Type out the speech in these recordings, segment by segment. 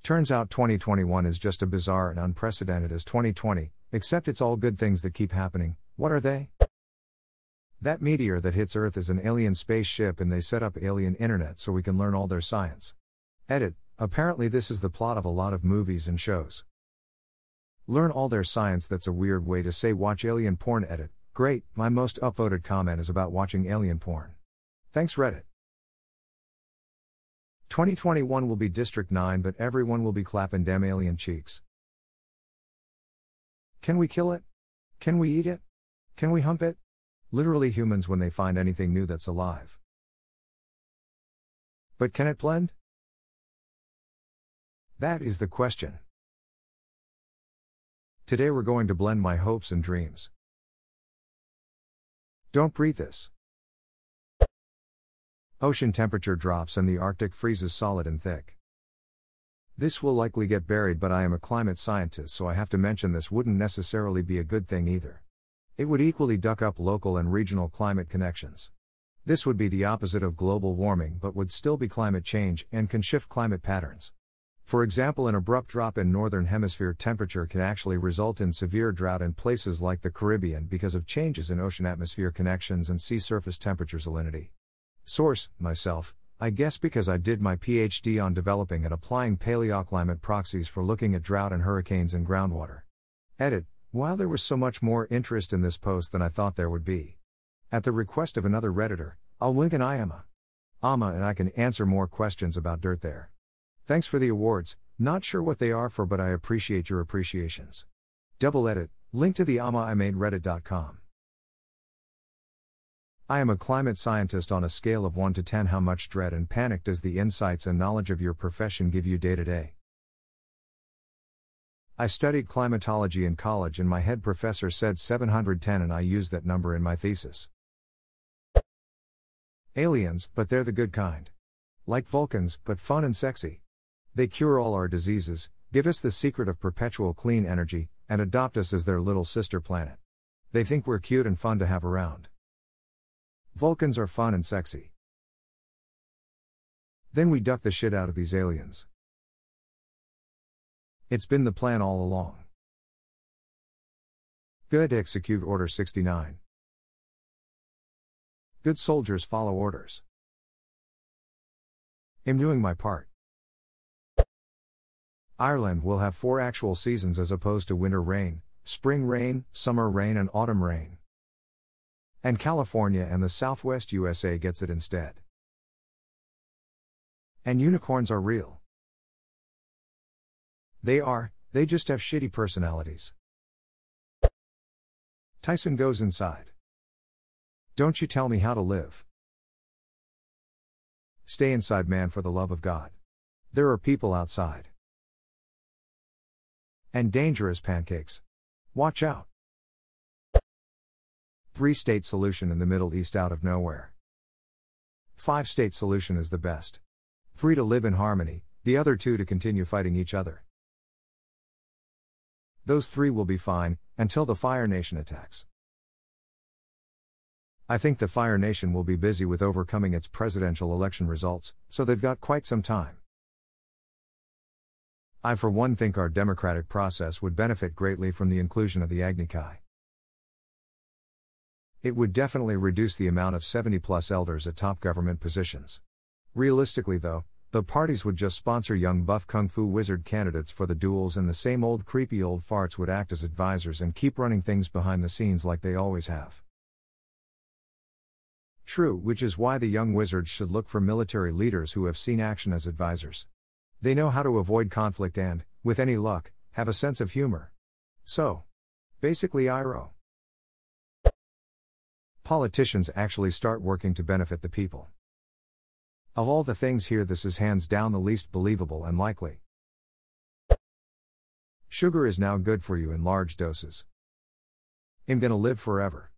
Turns out 2021 is just as bizarre and unprecedented as 2020, except it's all good things that keep happening. What are they? That meteor that hits Earth is an alien spaceship, and they set up alien internet so we can learn all their science. Edit. Apparently this is the plot of a lot of movies and shows. Learn all their science. That's a weird way to say watch alien porn. Edit. Great, my most upvoted comment is about watching alien porn. Thanks Reddit. 2021 will be District 9, but everyone will be clapping dem alien cheeks. Can we kill it? Can we eat it? Can we hump it? Literally humans when they find anything new that's alive. But can it blend? That is the question. Today we're going to blend my hopes and dreams. Don't breathe this. Ocean temperature drops and the Arctic freezes solid and thick. This will likely get buried, but I am a climate scientist, so I have to mention this wouldn't necessarily be a good thing either. It would equally duck up local and regional climate connections. This would be the opposite of global warming but would still be climate change and can shift climate patterns. For example, an abrupt drop in northern hemisphere temperature can actually result in severe drought in places like the Caribbean because of changes in ocean-atmosphere connections and sea surface temperature salinity. Source, myself, I guess because I did my PhD on developing and applying paleoclimate proxies for looking at drought and hurricanes in groundwater. Edit. While there was so much more interest in this post than I thought there would be. At the request of another Redditor, I'll link an IAMA. And I can answer more questions about dirt there. Thanks for the awards, not sure what they are for, but I appreciate your appreciations. Double edit, link to the AMA I made reddit.com. I am a climate scientist on a scale of 1 to 10. How much dread and panic does the insights and knowledge of your profession give you day to day? I studied climatology in college and my head professor said 710, and I used that number in my thesis. Aliens, but they're the good kind. Like Vulcans, but fun and sexy. They cure all our diseases, give us the secret of perpetual clean energy, and adopt us as their little sister planet. They think we're cute and fun to have around. Vulcans are fun and sexy. Then we duck the shit out of these aliens. It's been the plan all along. Good. Execute Order 69. Good soldiers follow orders. I'm doing my part. Ireland will have 4 actual seasons as opposed to winter rain, spring rain, summer rain and autumn rain. And California and the Southwest USA gets it instead. And unicorns are real. They just have shitty personalities. Tyson goes inside. Don't you tell me how to live. Stay inside, man, for the love of God. There are people outside. And dangerous pancakes. Watch out. 3-state solution in the Middle East out of nowhere. 5-state solution is the best. 3 to live in harmony, the other 2 to continue fighting each other. Those 3 will be fine, until the Fire Nation attacks. I think the Fire Nation will be busy with overcoming its presidential election results, so they've got quite some time. I for one think our democratic process would benefit greatly from the inclusion of the Agnikai. It would definitely reduce the amount of 70-plus elders at top government positions. Realistically though, the parties would just sponsor young buff kung fu wizard candidates for the duels, and the same old creepy old farts would act as advisors and keep running things behind the scenes like they always have. True, which is why the young wizards should look for military leaders who have seen action as advisors. They know how to avoid conflict and, with any luck, have a sense of humor. So, basically IRO. Politicians actually start working to benefit the people. Of all the things here, this is hands down the least believable and likely. Sugar is now good for you in large doses. I'm gonna live forever.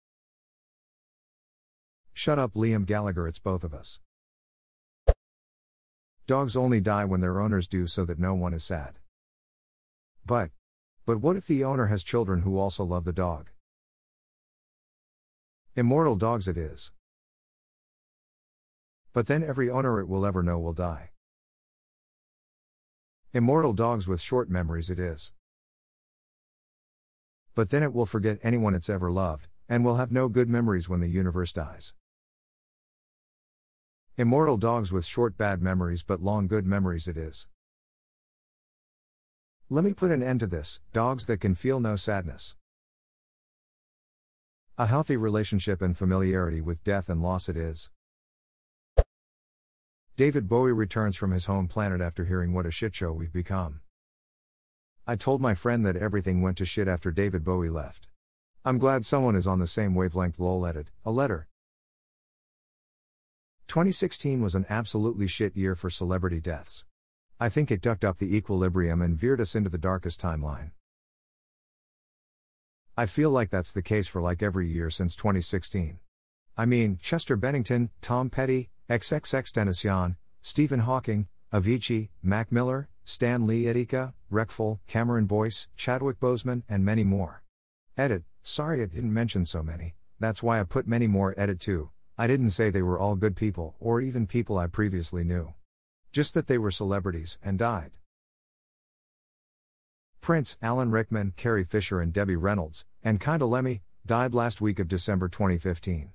Shut up, Liam Gallagher, it's both of us. Dogs only die when their owners do, so that no one is sad. But what if the owner has children who also love the dog? Immortal dogs it is. But then every owner it will ever know will die. Immortal dogs with short memories it is. But then it will forget anyone it's ever loved, and will have no good memories when the universe dies. Immortal dogs with short bad memories but long good memories it is. Let me put an end to this, dogs that can feel no sadness. A healthy relationship and familiarity with death and loss it is. David Bowie returns from his home planet after hearing what a shitshow we've become. I told my friend that everything went to shit after David Bowie left. I'm glad someone is on the same wavelength. Lol edit, a letter. 2016 was an absolutely shit year for celebrity deaths. I think it ducked up the equilibrium and veered us into the darkest timeline. I feel like that's the case for like every year since 2016. I mean, Chester Bennington, Tom Petty, XXXTentacion, Stephen Hawking, Avicii, Mac Miller, Stan Lee Etika, Reckful, Cameron Boyce, Chadwick Boseman, and many more. Edit, sorry I didn't mention so many, that's why I put many more. Edit too. I didn't say they were all good people or even people I previously knew. Just that they were celebrities and died. Prince, Alan Rickman, Carrie Fisher and Debbie Reynolds, and Kinda Lemmy, died last week of December 2015.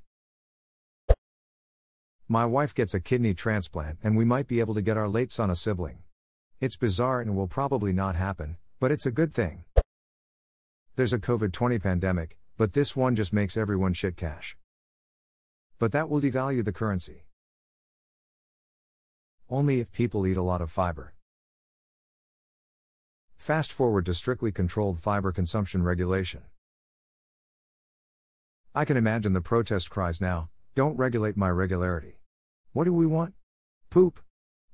My wife gets a kidney transplant and we might be able to get our late son a sibling. It's bizarre and will probably not happen, but it's a good thing. There's a COVID-20 pandemic, but this one just makes everyone shit cash. But that will devalue the currency. Only if people eat a lot of fiber. Fast forward to strictly controlled fiber consumption regulation. I can imagine the protest cries now, don't regulate my regularity. What do we want? Poop.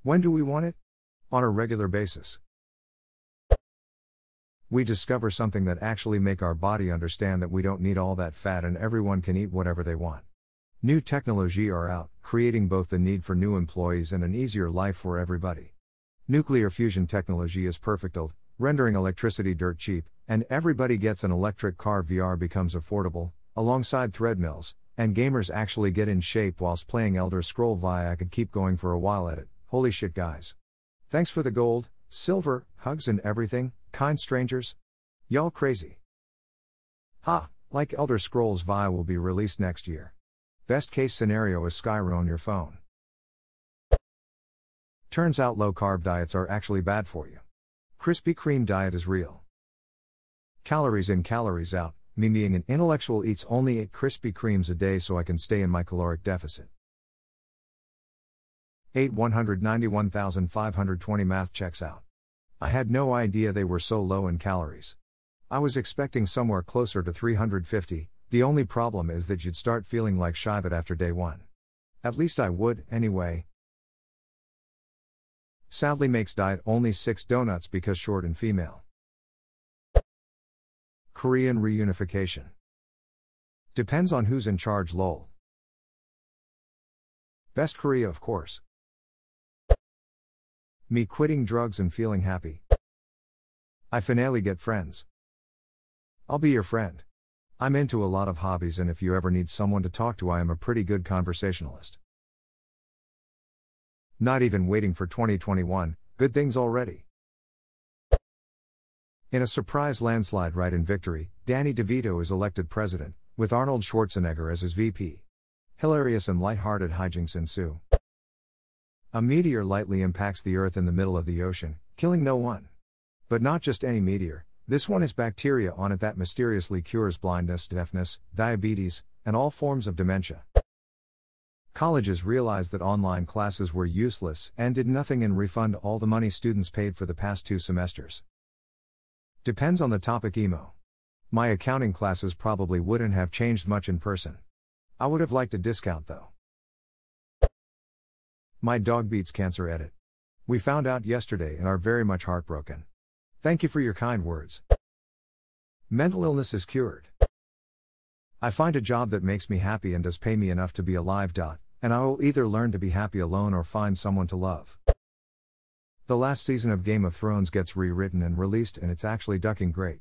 When do we want it? On a regular basis. We discover something that actually make our body understand that we don't need all that fat and everyone can eat whatever they want. New technology are out, creating both the need for new employees and an easier life for everybody. Nuclear fusion technology is perfected, rendering electricity dirt cheap, and everybody gets an electric car. VR becomes affordable, alongside threadmills, and gamers actually get in shape whilst playing Elder Scroll Vi. I could keep going for a while at it. Holy shit guys. Thanks for the gold, silver, hugs and everything, kind strangers. Y'all crazy. Ha, like Elder Scrolls Vi will be released next year. Best case scenario is Skyrim on your phone. Turns out low carb diets are actually bad for you. Krispy Kreme diet is real. Calories in, calories out. Me being an intellectual eats only 8 Krispy Kremes a day so I can stay in my caloric deficit. 191,520 math checks out. I had no idea they were so low in calories. I was expecting somewhere closer to 350, the only problem is that you'd start feeling like Shivat after day 1. At least I would, anyway. Sadly makes diet only 6 donuts because short and female. Korean reunification. Depends on who's in charge. Lol. Best Korea of course. Me quitting drugs and feeling happy. I finally get friends. I'll be your friend. I'm into a lot of hobbies and if you ever need someone to talk to I am a pretty good conversationalist. Not even waiting for 2021, good things already. In a surprise landslide write-in victory, Danny DeVito is elected president, with Arnold Schwarzenegger as his VP. Hilarious and light-hearted hijinks ensue. A meteor lightly impacts the Earth in the middle of the ocean, killing no one. But not just any meteor, this one has bacteria on it that mysteriously cures blindness, deafness, diabetes, and all forms of dementia. Colleges realized that online classes were useless and did nothing and refund all the money students paid for the past 2 semesters. Depends on the topic. Emo. My accounting classes probably wouldn't have changed much in person. I would have liked a discount though. My dog beats cancer. Edit. We found out yesterday and are very much heartbroken. Thank you for your kind words. Mental illness is cured. I find a job that makes me happy and does pay me enough to be alive. And I will either learn to be happy alone or find someone to love. The last season of Game of Thrones gets rewritten and released and it's actually ducking great.